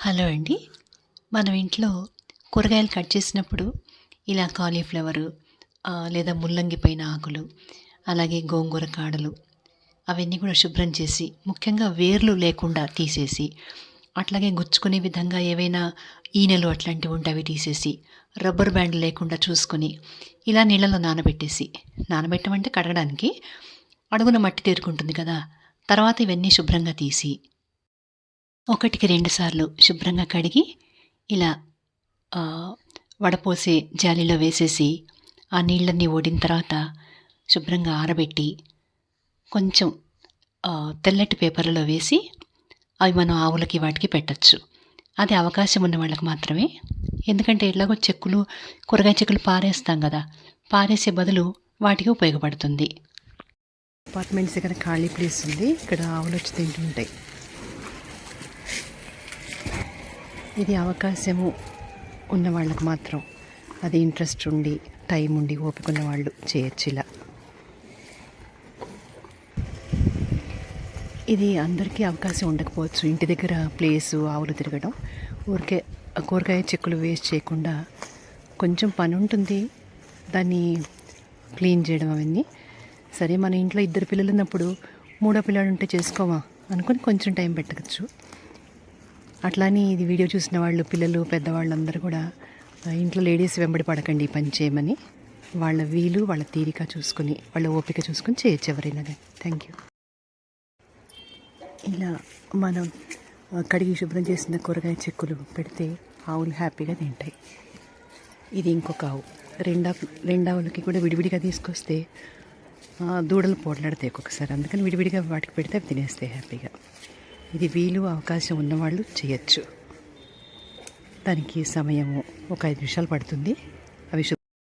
Hello అండి. మనం ఇంట్లో కూరగాయలు కట్ చేసినప్పుడు ఇలా కాలీఫ్లవరు లేదా ముల్లంగి పైన ఆకులు, అలాగే గోంగూర కాడలు అవన్నీ కూడా శుభ్రం చేసి, ముఖ్యంగా వేర్లు లేకుండా తీసేసి, అట్లాగే గుచ్చుకునే విధంగా ఏవైనా ఈనెలు అట్లాంటివి ఉంటే అవి తీసేసి, రబ్బర్ బ్యాండ్ లేకుండా చూసుకొని, ఇలా నీళ్ళలో నానబెట్టేసి, నానబెట్టమంటే కడగడానికి, అడుగున మట్టి తేరుకుంటుంది కదా! తర్వాత ఇవన్నీ శుభ్రంగా తీసి ఒకటికి 2 సార్లు శుభ్రంగా కడిగి, ఇలా ఆహ్, వడపోసే జాలీలో వేసేసి, ఆ నీళ్ళన్నీ ఓడిన తర్వాత శుభ్రంగా ఆరబెట్టి, కొంచెం తెల్లటి పేపర్‌లలో వేసి, అవి మనం ఆవులకి వాటికి పెట్టొచ్చు. అది అవకాశం ఉన్న వాళ్ళకి మాత్రమే. ఎందుకంటే ఎట్లాగో చెక్కులు, కూరగాయ చెక్కులు పారేస్తాం గదా! పారేసే బదులు వాటికి ఉపయోగపడుతుంది. అపార్ట్మెంట్స్ దగ్గర ఖాళీ ప్లేస్ ఉంది. ఇక్కడ ఆవులొచ్చి తింటుంటాయి. ఇది అవకాశము ఉన్న వాళ్ళకు మాత్రం, అది ఇంట్రెస్ట్ ఉండి, టైం ఉండి, ఓపిక ఉన్న వాళ్ళు చేయొచ్చు ఇలా. ఇది అందరికీ అవకాశం ఉండకపోవచ్చు. ఇంటి దగ్గర ప్లేసు, ఆవులు తిరగడం, ఊరికే కూరగాయ చెక్కులు వేస్ట్ చేయకుండా, కొంచెం పని ఉంటుంది దాన్ని క్లీన్ చేయడం అవన్నీ. సరే, మన ఇంట్లో 2 పిల్లలు ఉన్నప్పుడు మూడో పిల్లాడు ఉంటే చేసుకోమా అనుకొని కొంచెం టైం పెట్టవచ్చు. అట్లానే ఇది వీడియో చూసిన వాళ్ళు, పిల్లలు, పెద్దవాళ్ళు అందరూ కూడా ఇంట్లో లేడీస్ వెంబడి పడకండి పని చేయమని. వాళ్ళ వీలు, వాళ్ళ తీరిక చూసుకొని, వాళ్ళ ఓపిక చూసుకొని చేయొచ్చు ఎవరైనా కానీ. Thank you. ఇలా మనం కడిగి శుభ్రం చేసిన కూరగాయ చెక్కులు పెడితే ఆవులు హ్యాపీగా తింటాయి. ఇది ఇంకొక ఆవు. రెండావులకి కూడా విడివిడిగా తీసుకొస్తే దూడలు పోట్లాడతాయి ఒక్కొక్కసారి. అందుకని విడివిడిగా వాటికి పెడితే అవి తినేస్తాయి హ్యాపీగా. ఇది వీలు, అవకాశం ఉన్నవాళ్ళు చేయొచ్చు. దానికి సమయము ఒక 5 నిమిషాలు పడుతుంది.